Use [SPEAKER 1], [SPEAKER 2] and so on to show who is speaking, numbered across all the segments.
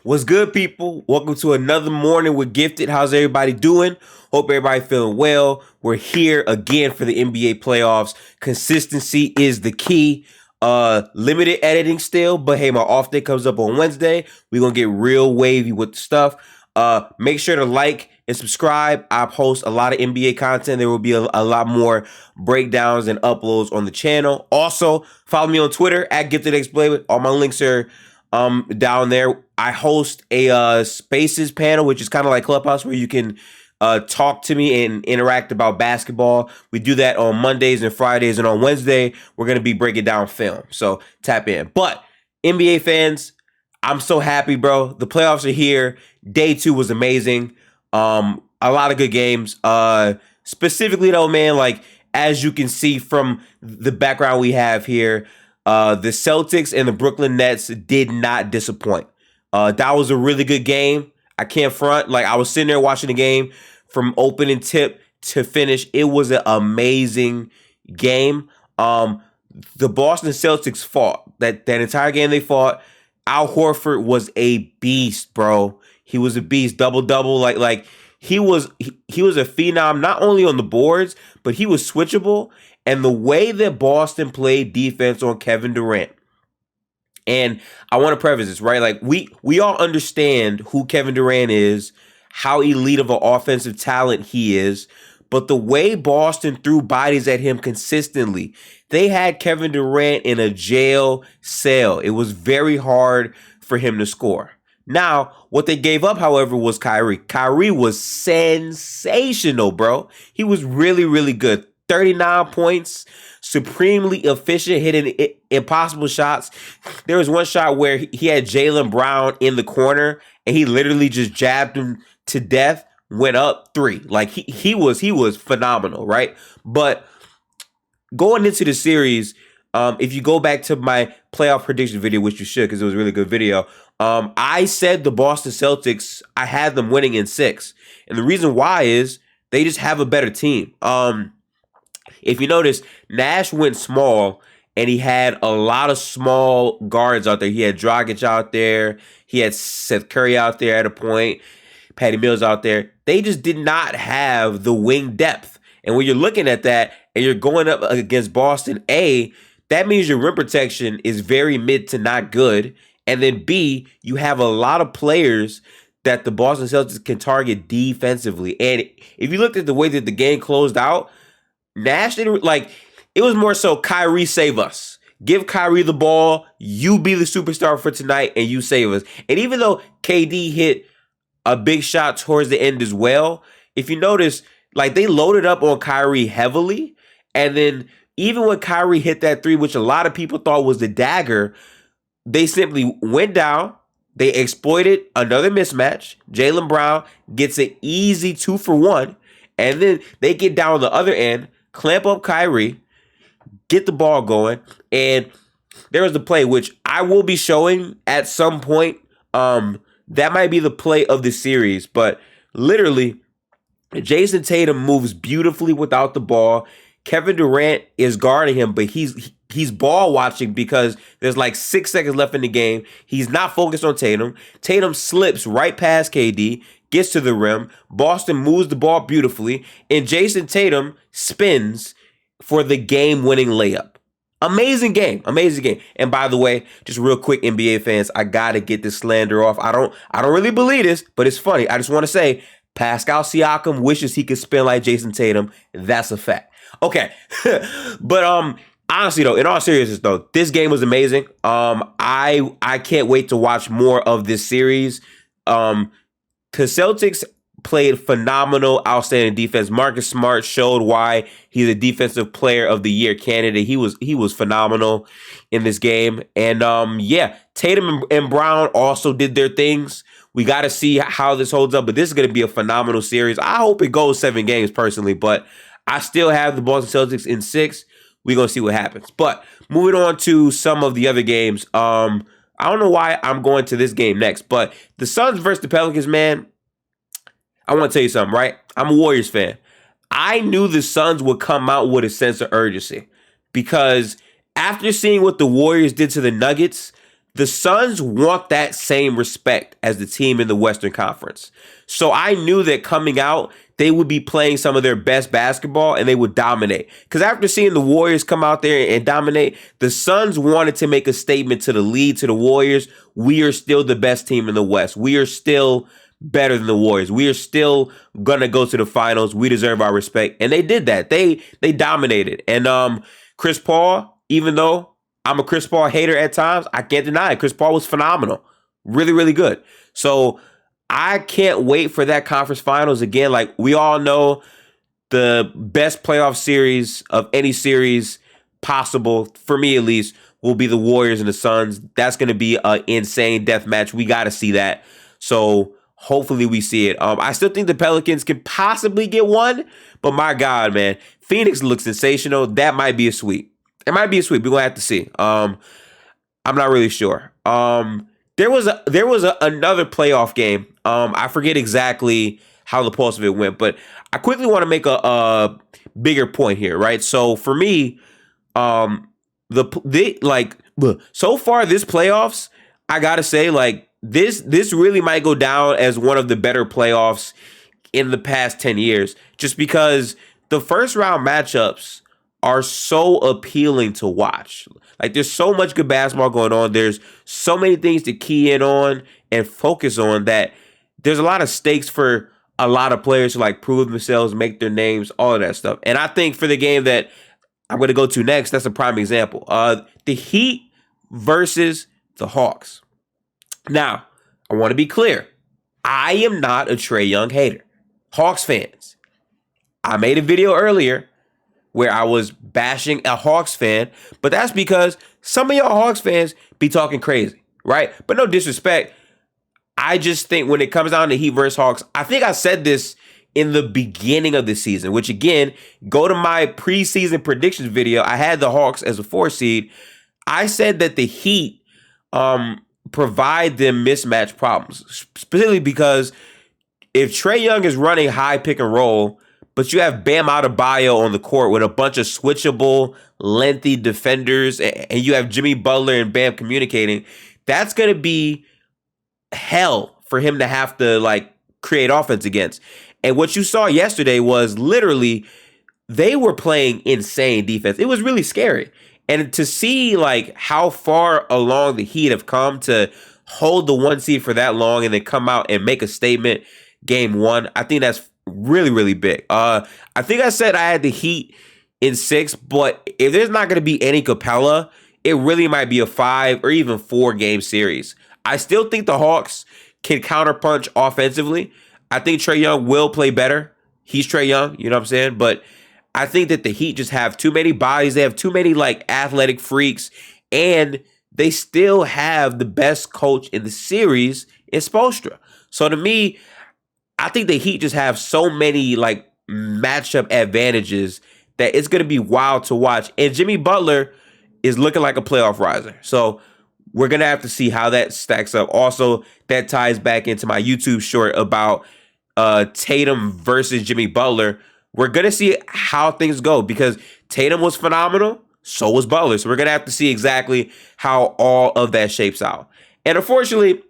[SPEAKER 1] What's good, people? Welcome to another morning with Gifted. How's everybody doing? Hope everybody feeling well. We're here again for the NBA playoffs. Consistency is the key. Limited editing still, but hey, my off day comes up on Wednesday. We're gonna get real wavy with the stuff. Make sure to like and subscribe. I post a lot of NBA content. There will be a lot more breakdowns and uploads on the channel. Also, follow me on Twitter at GiftedXPlay. All my links are down there. I host a Spaces panel, which is kind of like Clubhouse, where you can talk to me and interact about basketball. We do that on Mondays and Fridays, and on Wednesday we're going to be breaking down film. So tap in. But NBA fans, I'm so happy, bro. The playoffs are here. Day 2 was amazing. A lot of good games. Specifically though, man, like as you can see from the background we have here, the Celtics and the Brooklyn Nets did not disappoint. That was a really good game. I can't front. Like, I was sitting there watching the game from opening tip to finish. It was an amazing game. The Boston Celtics fought. That entire game they fought. Al Horford was a beast, bro. He was a beast. Double-double. Like he was a phenom, not only on the boards, but he was switchable. And the way that Boston played defense on Kevin Durant, and I want to preface this, right? Like, we all understand who Kevin Durant is, how elite of an offensive talent he is, but the way Boston threw bodies at him consistently, they had Kevin Durant in a jail cell. It was very hard for him to score. Now, what they gave up, however, was Kyrie. Kyrie was sensational, bro. He was really, really good. 39 points, supremely efficient, hitting impossible shots. There was one shot where he had Jaylen Brown in the corner, and he literally just jabbed him to death, went up 3. Like, he was phenomenal, right? But going into the series, if you go back to my playoff prediction video, which you should because it was a really good video, I said the Boston Celtics, I had them winning in 6. And the reason why is they just have a better team. If you notice, Nash went small, and he had a lot of small guards out there. He had Dragic out there. He had Seth Curry out there at a point. Patty Mills out there. They just did not have the wing depth. And when you're looking at that and you're going up against Boston, A, that means your rim protection is very mid to not good. And then B, you have a lot of players that the Boston Celtics can target defensively. And if you looked at the way that the game closed out, Nash didn't, like, it was more so Kyrie save us. Give Kyrie the ball. You be the superstar for tonight, and you save us. And even though KD hit a big shot towards the end as well, if you notice, like, they loaded up on Kyrie heavily. And then even when Kyrie hit that 3, which a lot of people thought was the dagger, they simply went down. They exploited another mismatch. Jaylen Brown gets an easy 2 for 1. And then they get down on the other end, clamp up Kyrie, get the ball going, and there was the play, which I will be showing at some point. That might be the play of the series, but literally, Jayson Tatum moves beautifully without the ball. Kevin Durant is guarding him, but he's ball watching because there's like 6 seconds left in the game. He's not focused on Tatum. Tatum slips right past KD, gets to the rim. Boston moves the ball beautifully, and Jayson Tatum spins for the game-winning layup. Amazing game. Amazing game. And by the way, just real quick, NBA fans, I gotta get this slander off. I don't really believe this, but it's funny. I just want to say Pascal Siakam wishes he could spin like Jayson Tatum. That's a fact. Okay. But honestly though, in all seriousness though, this game was amazing. I can't wait to watch more of this series. The Celtics played phenomenal, outstanding defense. Marcus Smart showed why he's a defensive player of the year candidate. He was phenomenal in this game. And yeah, Tatum and Brown also did their things. We got to see how this holds up, but this is going to be a phenomenal series. I hope it goes 7 games personally, but I still have the Boston Celtics in 6. We're going to see what happens. But moving on to some of the other games, I don't know why I'm going to this game next, but the Suns versus the Pelicans, man, I want to tell you something, right? I'm a Warriors fan. I knew the Suns would come out with a sense of urgency because after seeing what the Warriors did to the Nuggets, The Suns want that same respect as the team in the Western Conference. So I knew that coming out, they would be playing some of their best basketball and they would dominate. Because after seeing the Warriors come out there and dominate, the Suns wanted to make a statement to the league, to the Warriors. We are still the best team in the West. We are still better than the Warriors. We are still gonna go to the finals. We deserve our respect. And they did that. They dominated. And Chris Paul, even though I'm a Chris Paul hater at times, I can't deny it. Chris Paul was phenomenal. Really, really good. So I can't wait for that conference finals again. Like, we all know the best playoff series of any series possible, for me at least, will be the Warriors and the Suns. That's going to be an insane death match. We got to see that. So hopefully we see it. I still think the Pelicans can possibly get one, but my God, man, Phoenix looks sensational. That might be a sweep. It might be a sweep. We're gonna have to see. I'm not really sure. There was another playoff game. I forget exactly how the pulse of it went, but I quickly want to make a bigger point here, right? So for me, so far this playoffs, I gotta say, like, this really might go down as one of the better playoffs in the past 10 years, just because the first round matchups are so appealing to watch. Like, there's so much good basketball going on. There's so many things to key in on and focus on that there's a lot of stakes for a lot of players to, like, prove themselves, make their names, all of that stuff. And I think for the game that I'm going to go to next, that's a prime example. The Heat versus the Hawks. Now, I want to be clear. I am not a Trae Young hater. Hawks fans, I made a video earlier where I was bashing a Hawks fan, but that's because some of y'all Hawks fans be talking crazy, right? But no disrespect. I just think when it comes down to Heat versus Hawks, I think I said this in the beginning of the season, which, again, go to my preseason predictions video. I had the Hawks as a 4 seed. I said that the Heat provide them mismatch problems, specifically because if Trae Young is running high pick and roll, but you have Bam Adebayo on the court with a bunch of switchable, lengthy defenders, and you have Jimmy Butler and Bam communicating, that's going to be hell for him to have to, like, create offense against. And what you saw yesterday was literally they were playing insane defense. It was really scary. And to see, like, how far along the Heat have come to hold the 1 seed for that long and then come out and make a statement game 1, I think that's really, really big. I think I said I had the Heat in 6, but if there's not going to be any Capella, it really might be a 5 or even 4 game series. I still think the Hawks can counterpunch offensively. I think Trae Young will play better. He's Trae Young, you know what I'm saying? But I think that the Heat just have too many bodies. They have too many, like, athletic freaks, and they still have the best coach in the series in Spoelstra. So to me, I think the Heat just have so many, like, matchup advantages that it's going to be wild to watch. And Jimmy Butler is looking like a playoff riser. So we're going to have to see how that stacks up. Also, that ties back into my YouTube short about Tatum versus Jimmy Butler. We're going to see how things go because Tatum was phenomenal. So was Butler. So we're going to have to see exactly how all of that shapes out. And unfortunately,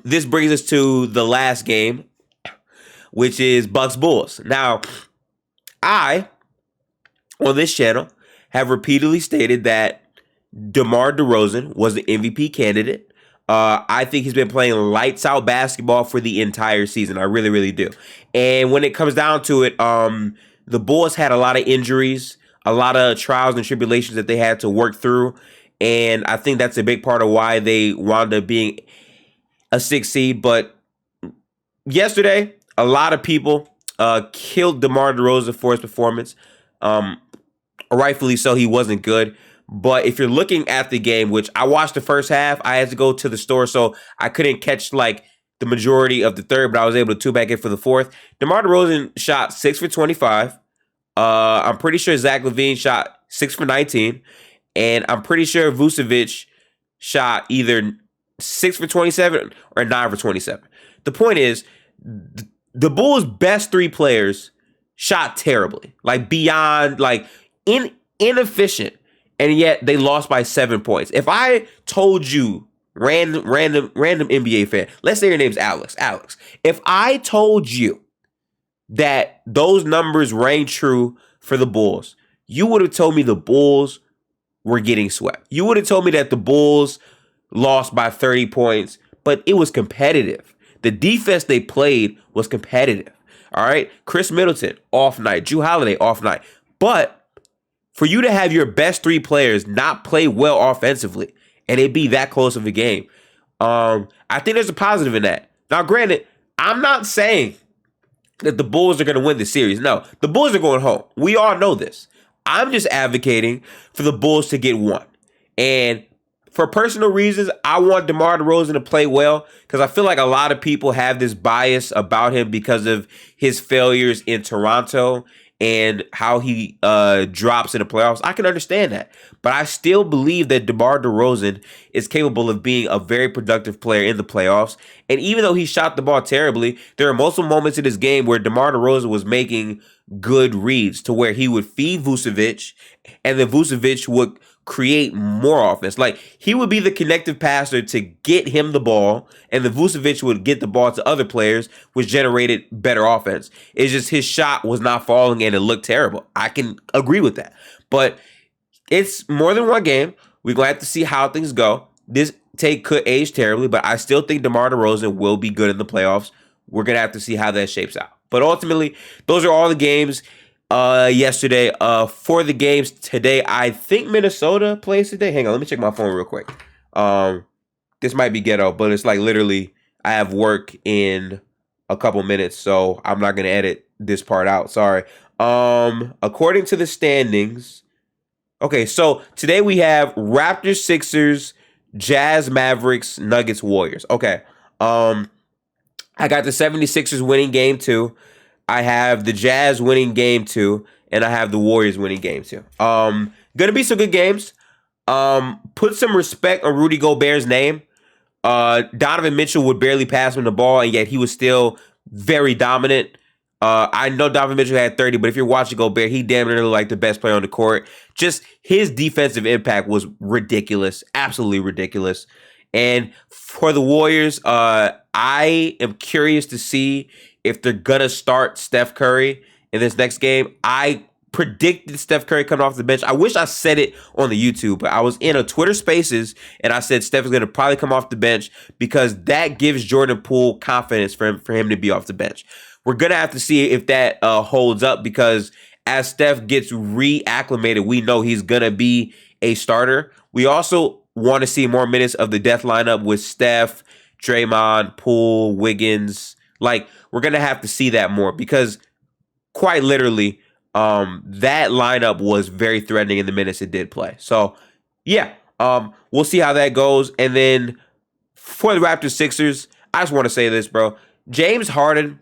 [SPEAKER 1] this brings us to the last game, which is Bucks Bulls. Now, I, on this channel, have repeatedly stated that DeMar DeRozan was the MVP candidate. I think he's been playing lights out basketball for the entire season. I really, really do. And when it comes down to it, the Bulls had a lot of injuries, a lot of trials and tribulations that they had to work through. And I think that's a big part of why they wound up being a 6 seed. But yesterday, a lot of people killed DeMar DeRozan for his performance. Rightfully so, he wasn't good. But if you're looking at the game, which I watched the first half, I had to go to the store, so I couldn't catch, like, the majority of the third, but I was able to tune back in for the fourth. DeMar DeRozan shot 6 for 25. I'm pretty sure Zach LaVine shot 6 for 19. And I'm pretty sure Vucevic shot either 6 for 27 or 9 for 27. The point is, the Bulls' best 3 players shot terribly, like beyond, like, inefficient. and yet they lost by 7 points. If I told you, random NBA fan, let's say your name's Alex. If I told you that those numbers rang true for the Bulls, you would have told me the Bulls were getting swept. You would have told me that the Bulls lost by 30 points, but it was competitive. The defense they played was competitive. All right. Chris Middleton, off night. Jrue Holiday, off night. But for you to have your best 3 players not play well offensively and it be that close of a game, I think there's a positive in that. Now, granted, I'm not saying that the Bulls are going to win the series. No, the Bulls are going home. We all know this. I'm just advocating for the Bulls to get one. And for personal reasons, I want DeMar DeRozan to play well because I feel like a lot of people have this bias about him because of his failures in Toronto and how he drops in the playoffs. I can understand that. But I still believe that DeMar DeRozan is capable of being a very productive player in the playoffs. And even though he shot the ball terribly, there are multiple moments in this game where DeMar DeRozan was making good reads to where he would feed Vucevic and then Vucevic would create more offense. Like, he would be the connective passer to get him the ball, and the Vucevic would get the ball to other players, which generated better offense. It's just his shot was not falling and it looked terrible. I can agree with that. But it's more than one game. We're going to have to see how things go. This take could age terribly, but I still think DeMar DeRozan will be good in the playoffs. We're going to have to see how that shapes out. But ultimately, those are all the games yesterday. For the games today, I think Minnesota plays today. Hang on, let me check my phone real quick. This might be ghetto, but it's like literally I have work in a couple minutes, so I'm not gonna edit this part out. Sorry. According to the standings, okay, so today we have Raptors, Sixers, Jazz, Mavericks, Nuggets, Warriors. Okay. I got the 76ers winning game 2. I have the Jazz winning game 2, and I have the Warriors winning game 2. Gonna be some good games. Put some respect on Rudy Gobert's name. Donovan Mitchell would barely pass him the ball, and yet he was still very dominant. I know Donovan Mitchell had 30, but if you're watching Gobert, he damn near like the best player on the court. Just his defensive impact was ridiculous, absolutely ridiculous. And for the Warriors, I am curious to see if they're going to start Steph Curry in this next game. I predicted Steph Curry coming off the bench. I wish I said it on the YouTube, but I was in a Twitter Spaces, and I said Steph is going to probably come off the bench because that gives Jordan Poole confidence for him to be off the bench. We're going to have to see if that holds up because as Steph gets reacclimated, we know he's going to be a starter. We also want to see more minutes of the death lineup with Steph, Draymond, Poole, Wiggins. Like, we're going to have to see that more because quite literally, that lineup was very threatening in the minutes it did play. So, yeah, we'll see how that goes. And then for the Raptors Sixers, I just want to say this, bro. James Harden,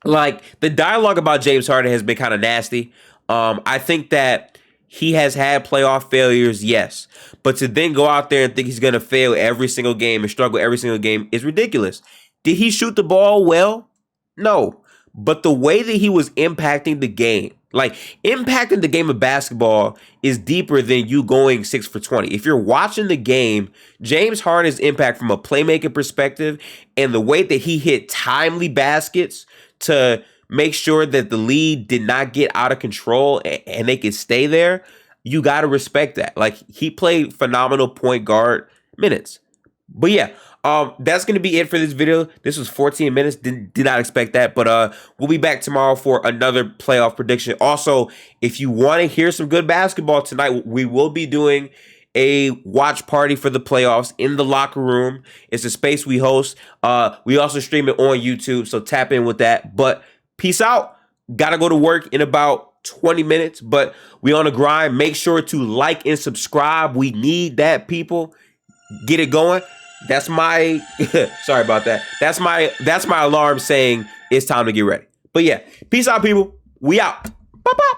[SPEAKER 1] like, the dialogue about James Harden has been kind of nasty. I think that he has had playoff failures, yes. But to then go out there and think he's going to fail every single game and struggle every single game is ridiculous. Did he shoot the ball well? No. But the way that he was impacting the game, like impacting the game of basketball is deeper than you going 6 for 20. If you're watching the game, James Harden's impact from a playmaking perspective and the way that he hit timely baskets to make sure that the lead did not get out of control and they could stay there, you got to respect that. Like, he played phenomenal point guard minutes. But yeah, that's going to be it for this video. This was 14 minutes. Did not expect that. But we'll be back tomorrow for another playoff prediction. Also, if you want to hear some good basketball tonight, we will be doing a watch party for the playoffs in the locker room. It's a space we host. We also stream it on YouTube, so tap in with that. But peace out. Gotta go to work in about 20 minutes, but we on the grind. Make sure to like and subscribe. We need that, people. Get it going. That's my sorry about that. That's my alarm saying it's time to get ready. But yeah, peace out, people. We out. Bye bye.